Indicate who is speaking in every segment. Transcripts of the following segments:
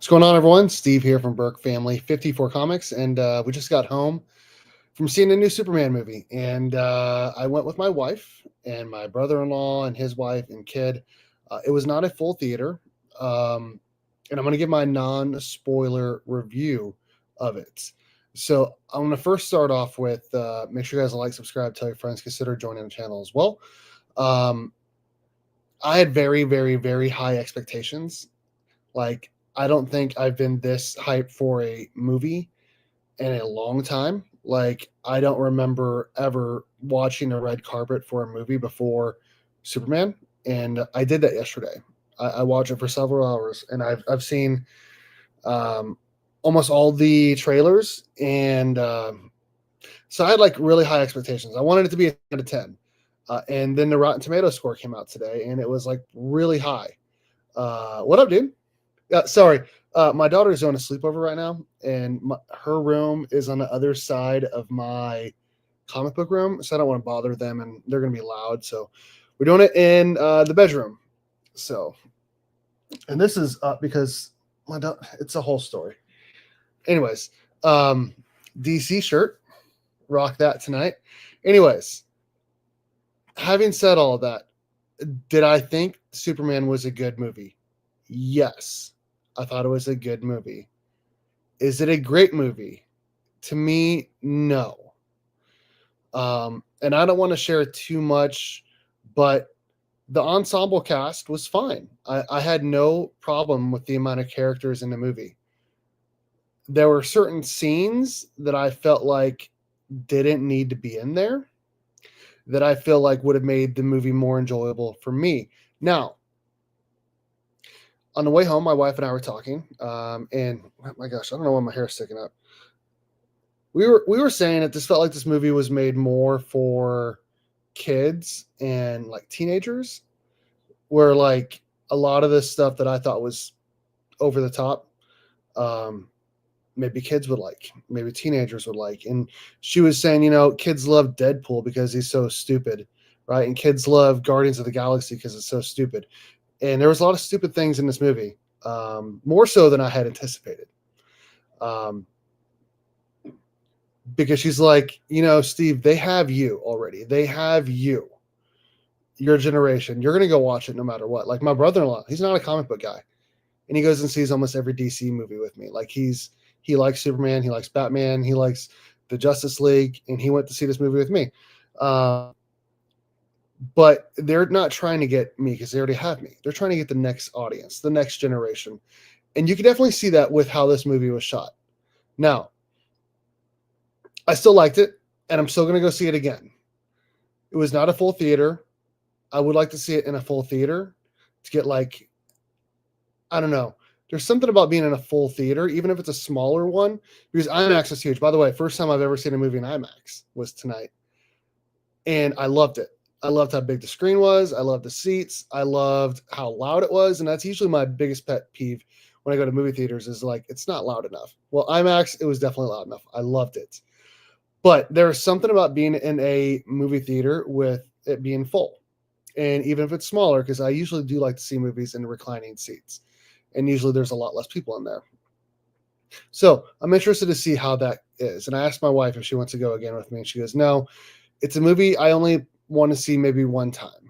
Speaker 1: What's going on, everyone? Steve here from Burke Family 54 Comics, and we just got home from seeing a new Superman movie. And I went with my wife and my brother-in-law and his wife and kid. It was not a full theater, and I'm going to give my non-spoiler review of it. So I'm going to first start off with make sure you guys like, subscribe, tell your friends, consider joining the channel as well. Um, I had very, very, very high expectations. Like, I don't think I've been this hyped for a movie in a long time. Like, I don't remember ever watching a red carpet for a movie before Superman, and I did that yesterday. I watched it for several hours, and I've seen um, almost all the trailers, and so I had like really high expectations. I wanted it to be a 10 out of 10, and then the Rotten Tomato score came out today, and it was like really high. What up, dude? Sorry, my daughter's doing a sleepover right now, and her room is on the other side of my comic book room, so I don't want to bother them, and they're going to be loud. So we're doing it in the bedroom. So, and this is because it's a whole story. Anyways, DC shirt, rock that tonight. Anyways, having said all of that, did I think Superman was a good movie? Yes, I thought it was a good movie. Is it a great movie? To me, no. And I don't want to share too much, but the ensemble cast was fine. I had no problem with the amount of characters in the movie. There were certain scenes that I felt like didn't need to be in there that I feel like would have made the movie more enjoyable for me. Now, on the way home, my wife and I were talking, and oh my gosh, I don't know why my hair's sticking up. We were saying that this felt like this movie was made more for kids and like teenagers, where like a lot of this stuff that I thought was over the top, um, maybe kids would like, maybe teenagers would like. And she was saying, kids love Deadpool because he's so stupid, right? And kids love Guardians of the Galaxy because it's so stupid. And there was a lot of stupid things in this movie, more so than I had anticipated. Because she's like, Steve, they have you already. They have you, your generation. You're going to go watch it no matter what. Like my brother-in-law, he's not a comic book guy. And he goes and sees almost every DC movie with me. Like he likes Superman. He likes Batman. He likes the Justice League. And he went to see this movie with me. But they're not trying to get me because they already have me. They're trying to get the next audience, the next generation. And you can definitely see that with how this movie was shot. Now, I still liked it, and I'm still going to go see it again. It was not a full theater. I would like to see it in a full theater to get like, I don't know. There's something about being in a full theater, even if it's a smaller one, because IMAX is huge. By the way, first time I've ever seen a movie in IMAX was tonight. And I loved it. I loved how big the screen was. I loved the seats. I loved how loud it was. And that's usually my biggest pet peeve when I go to movie theaters is like, it's not loud enough. Well, IMAX, it was definitely loud enough. I loved it. But there's something about being in a movie theater with it being full. And even if it's smaller, because I usually do like to see movies in reclining seats. And usually there's a lot less people in there. So I'm interested to see how that is. And I asked my wife if she wants to go again with me. And she goes, no, it's a movie I only want to see maybe one time.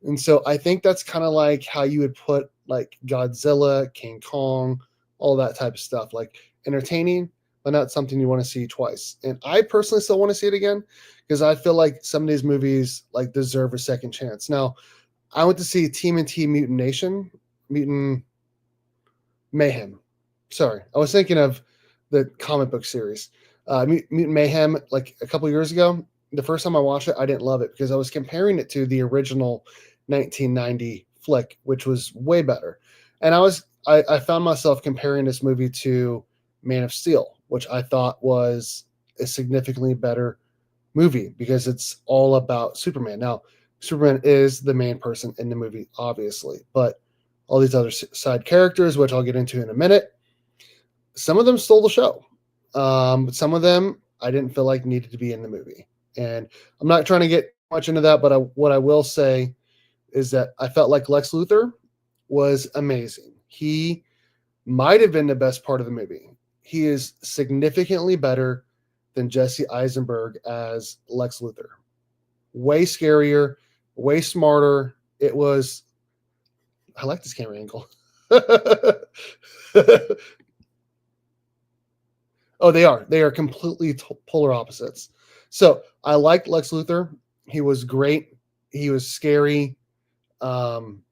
Speaker 1: And so I think that's kind of like how you would put like Godzilla, King Kong, all that type of stuff, like entertaining, but not something you want to see twice. And I personally still want to see it again because I feel like some of these movies like deserve a second chance. Now, I went to see TMNT Mutant Mayhem. Sorry, I was thinking of the comic book series, Mutant Mayhem, like a couple years ago. The first time I watched it, I didn't love it because I was comparing it to the original 1990 flick, which was way better. And I found myself comparing this movie to Man of Steel, which I thought was a significantly better movie because it's all about Superman. Now, Superman is the main person in the movie, obviously, but all these other side characters, which I'll get into in a minute, some of them stole the show. But some of them I didn't feel like needed to be in the movie. And I'm not trying to get much into that, but what I will say is that I felt like Lex Luthor was amazing. He might have been the best part of the movie. He is significantly better than Jesse Eisenberg as Lex Luthor. Way scarier, way smarter. It was. I like this camera angle. Oh, they are. They are completely polar opposites. So I liked Lex Luthor. He was great. He was scary,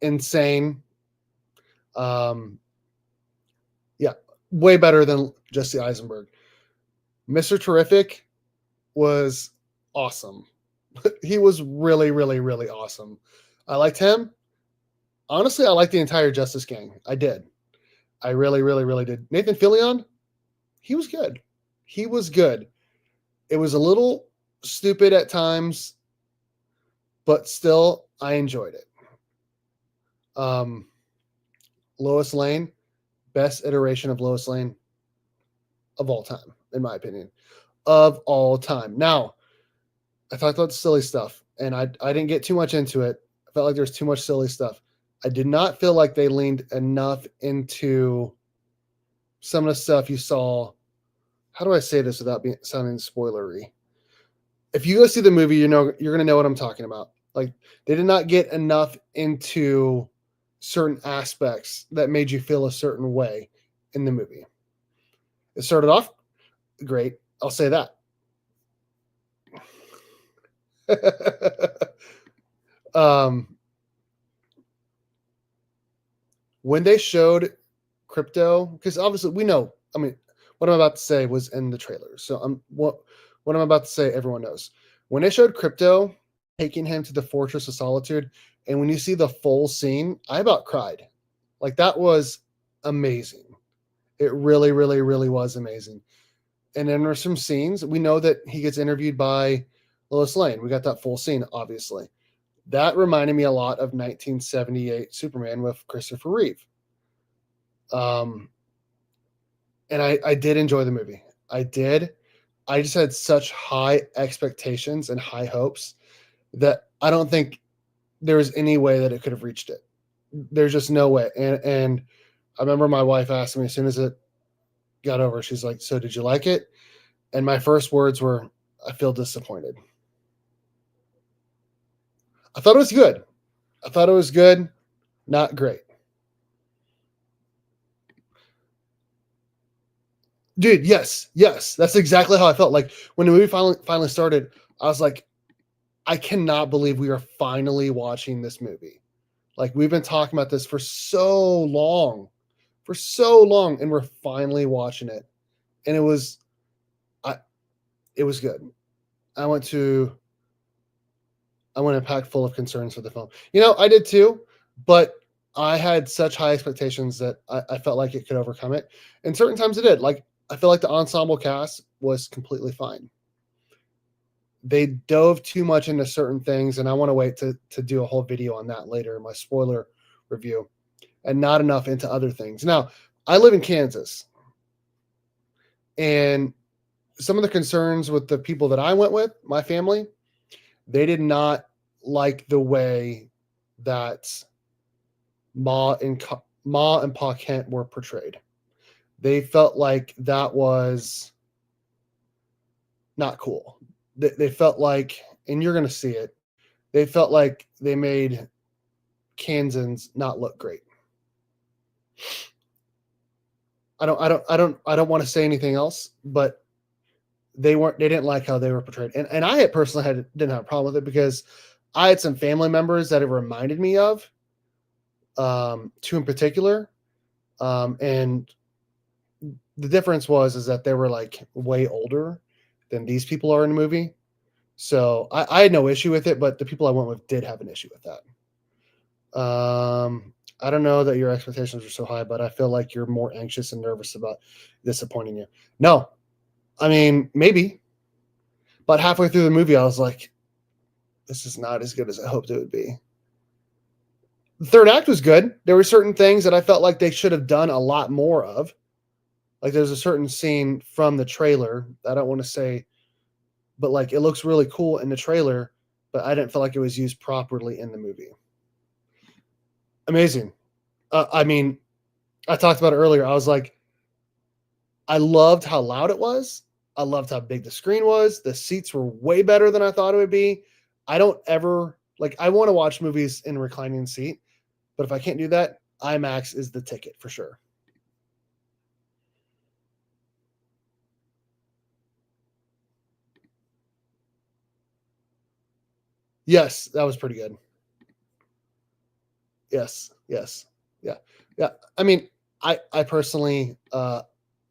Speaker 1: insane. Yeah, way better than Jesse Eisenberg. Mr. Terrific was awesome. He was really, really, really awesome. I liked him. Honestly, I liked the entire Justice Gang. I did. I really, really, really did. Nathan Fillion, he was good. He was good. It was a little stupid at times, but still, I enjoyed it. Lois Lane, best iteration of Lois Lane of all time, in my opinion. Of all time. Now, I talked about the silly stuff, and I didn't get too much into it. I felt like there was too much silly stuff. I did not feel like they leaned enough into some of the stuff you saw. How do I say this without sounding spoilery? If you go see the movie, you're going to know what I'm talking about. Like, they did not get enough into certain aspects that made you feel a certain way in the movie. It started off great. I'll say that. When they showed Krypto, because obviously we know, I mean, what I'm about to say was in the trailer. So what I'm about to say, everyone knows. When they showed Krypto taking him to the Fortress of Solitude, and when you see the full scene, I about cried. Like, that was amazing. It really, really, really was amazing. And then there's some scenes. We know that he gets interviewed by Lois Lane. We got that full scene, obviously. That reminded me a lot of 1978 Superman with Christopher Reeve. And I did enjoy the movie. I did. I just had such high expectations and high hopes that I don't think there was any way that it could have reached it. There's just no way. And I remember my wife asked me as soon as it got over, she's like, "So did you like it?" And my first words were, "I feel disappointed." I thought it was good. I thought it was good, not great. Dude, yes. That's exactly how I felt. Like, when the movie finally started, I was like, I cannot believe we are finally watching this movie. Like, we've been talking about this for so long, and we're finally watching it. And it was good. I went a pack full of concerns for the film. I did too, but I had such high expectations that I felt like it could overcome it. And certain times it did. Like, I feel like the ensemble cast was completely fine. They dove too much into certain things, and I want to wait to do a whole video on that later in my spoiler review, and not enough into other things. Now, I live in Kansas, and some of the concerns with the people that I went with, my family, they did not like the way that Ma and Pa Kent were portrayed. They felt like that was not cool. They felt like, and you're going to see it, they felt like they made Kansans not look great. I don't want to say anything else, but they didn't like how they were portrayed. And I personally didn't have a problem with it, because I had some family members that it reminded me of, two in particular. And the difference is that they were like way older than these people are in the movie. So I had no issue with it, but the people I went with did have an issue with that. I don't know that your expectations are so high, but I feel like you're more anxious and nervous about disappointing you. No, I mean, maybe, but halfway through the movie, I was like, this is not as good as I hoped it would be. The third act was good. There were certain things that I felt like they should have done a lot more of. Like, there's a certain scene from the trailer, I don't want to say, but like, it looks really cool in the trailer, but I didn't feel like it was used properly in the movie. Amazing. I mean, I talked about it earlier. I was like, I loved how loud it was. I loved how big the screen was. The seats were way better than I thought it would be. I don't ever like, I want to watch movies in a reclining seat, but if I can't do that, IMAX is the ticket for sure. Yes, that was pretty good. Yes, yes, yeah, yeah. I mean, I personally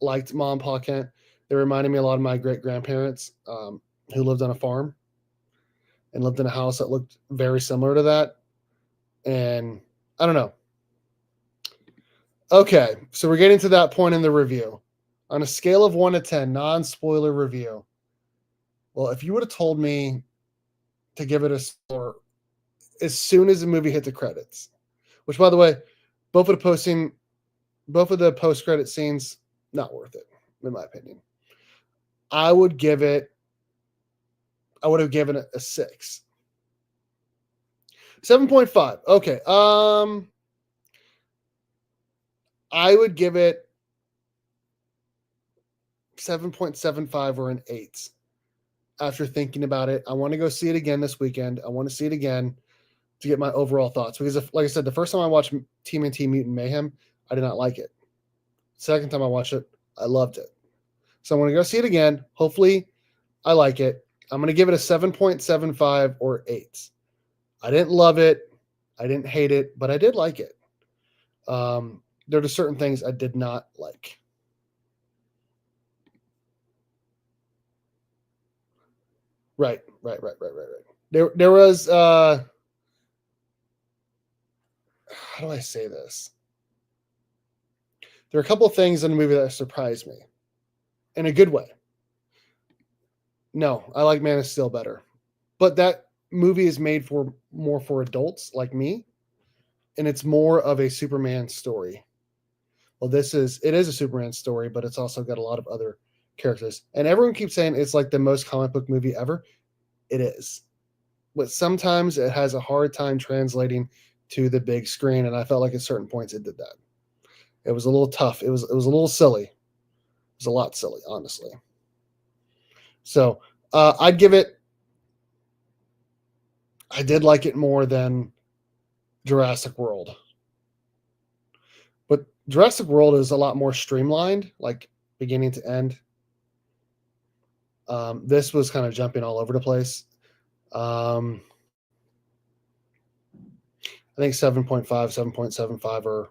Speaker 1: liked Mom and Pa Kent. They reminded me a lot of my great grandparents who lived on a farm and lived in a house that looked very similar to that. And I don't know. Okay, so we're getting to that point in the review. On a scale of 1 to 10, non-spoiler review. Well, if you would have told me to give it a score as soon as the movie hit the credits, which by the way, both of the posting, both of the post-credit scenes, not worth it, in my opinion. I would give it, I would have given it a 6. 7.5. Okay. I would give it 7.75 or an 8 after thinking about it. I want to go see it again this weekend. I want to see it again to get my overall thoughts. Because, like I said, the first time I watched TMNT Mutant Mayhem, I did not like it. Second time I watched it, I loved it. So I'm going to go see it again. Hopefully, I like it. I'm going to give it a 7.75 or 8. I didn't love it. I didn't hate it, but I did like it. There are certain things I did not like. Right. There was how do I say this? There are a couple of things in the movie that surprised me in a good way. No, I like Man of Steel better, but that movie is made for more for adults like me, and it's more of a Superman story. Well, it is a Superman story, but it's also got a lot of other characters, and everyone keeps saying it's like the most comic book movie ever. It is, but sometimes it has a hard time translating to the big screen, and I felt like at certain points it did that. It was a little tough. It was a little silly. It was a lot silly, honestly. So I'd give it. I did like it more than Jurassic World, but Jurassic World is a lot more streamlined, like beginning to end. This was kind of jumping all over the place. I think 7.5, 7.75, or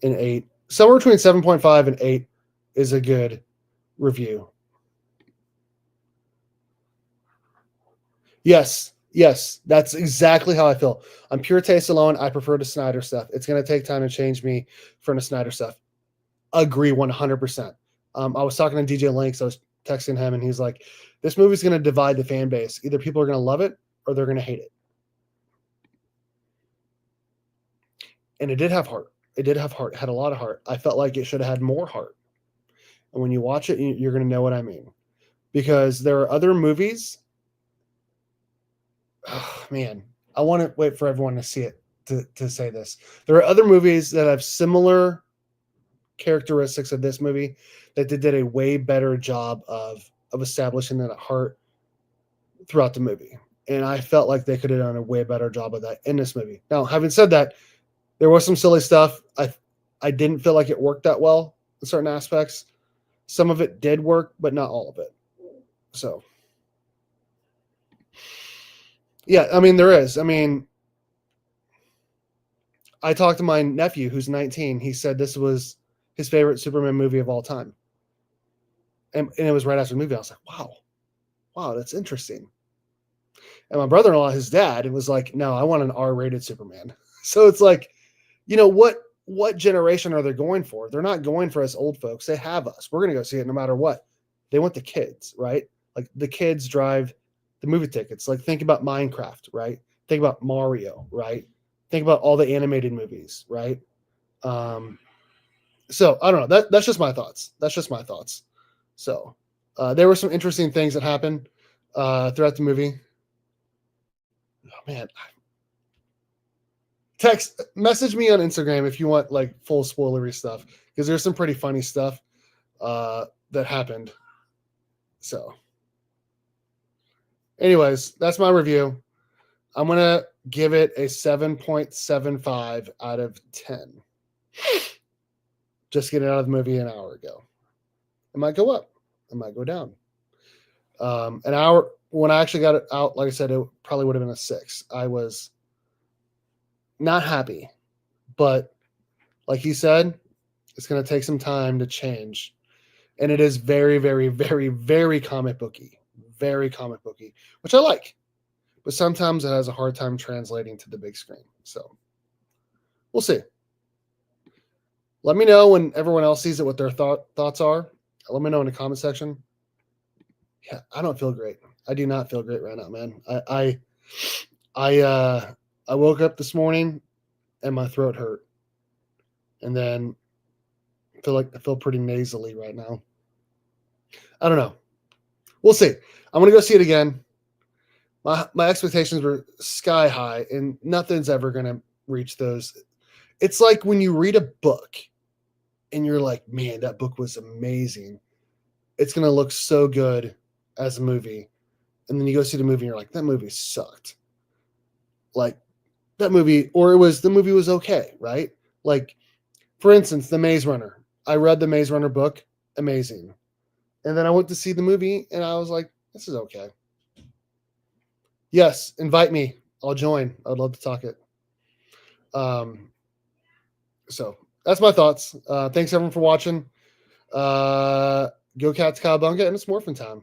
Speaker 1: an 8. Somewhere between 7.5 and 8 is a good review. Yes, that's exactly how I feel. On pure taste alone, I prefer the Snyder stuff. It's going to take time to change me from the Snyder stuff. Agree 100%. I was talking to DJ Links. I was texting him, and he's like, this movie's going to divide the fan base. Either people are going to love it or they're going to hate it. And it did have heart. It did have heart. It had a lot of heart. I felt like it should have had more heart. And when you watch it, you're going to know what I mean. Because there are other movies. Oh, man, I want to wait for everyone to see it to say this. There are other movies that have similar characteristics of this movie that they did a way better job of establishing that heart throughout the movie. And I felt like they could have done a way better job of that in this movie. Now, having said that, there was some silly stuff. I didn't feel like it worked that well in certain aspects. Some of it did work, but not all of it. So, yeah, I mean, there is. I mean, I talked to my nephew who's 19. He said this was his favorite Superman movie of all time. And it was right after the movie. I was like, wow, that's interesting. And my brother-in-law, his dad, was like, no, I want an R-rated Superman. So it's like, what generation are they going for? They're not going for us old folks. They have us. We're going to go see it no matter what. They want the kids, right? Like the kids drive the movie tickets. Like think about Minecraft, right? Think about Mario, right? Think about all the animated movies, right? So I don't know. That's just my thoughts. So there were some interesting things that happened throughout the movie. Oh man, Message me on Instagram if you want like full spoilery stuff, because there's some pretty funny stuff that happened. So anyways, that's my review. I'm going to give it a 7.75 out of 10. Just getting out of the movie an hour ago. It might go up. It might go down. An hour, when I actually got it out, like I said, it probably would have been a 6. I was not happy. But like he said, it's going to take some time to change. And it is very, very, very, very comic booky. Very comic booky, which I like. But sometimes it has a hard time translating to the big screen. So we'll see. Let me know when everyone else sees it what their thoughts are. Let me know in the comment section. Yeah, I don't feel great. I do not feel great right now, man. I woke up this morning and my throat hurt. And then I feel pretty nasally right now. I don't know. We'll see. I'm gonna go see it again. My expectations were sky high, and nothing's ever gonna reach those. It's like when you read a book and you're like, man, that book was amazing. It's gonna look so good as a movie. And then you go see the movie and you're like, that movie sucked. Like that movie, or the movie was okay, right? Like, for instance, The Maze Runner. I read the Maze Runner book, amazing. And then I went to see the movie and I was like, this is okay. Yes, invite me. I'll join. I'd love to talk it. So that's my thoughts. Thanks everyone for watching. Go Cats Cowabunga, and it's morphin' time.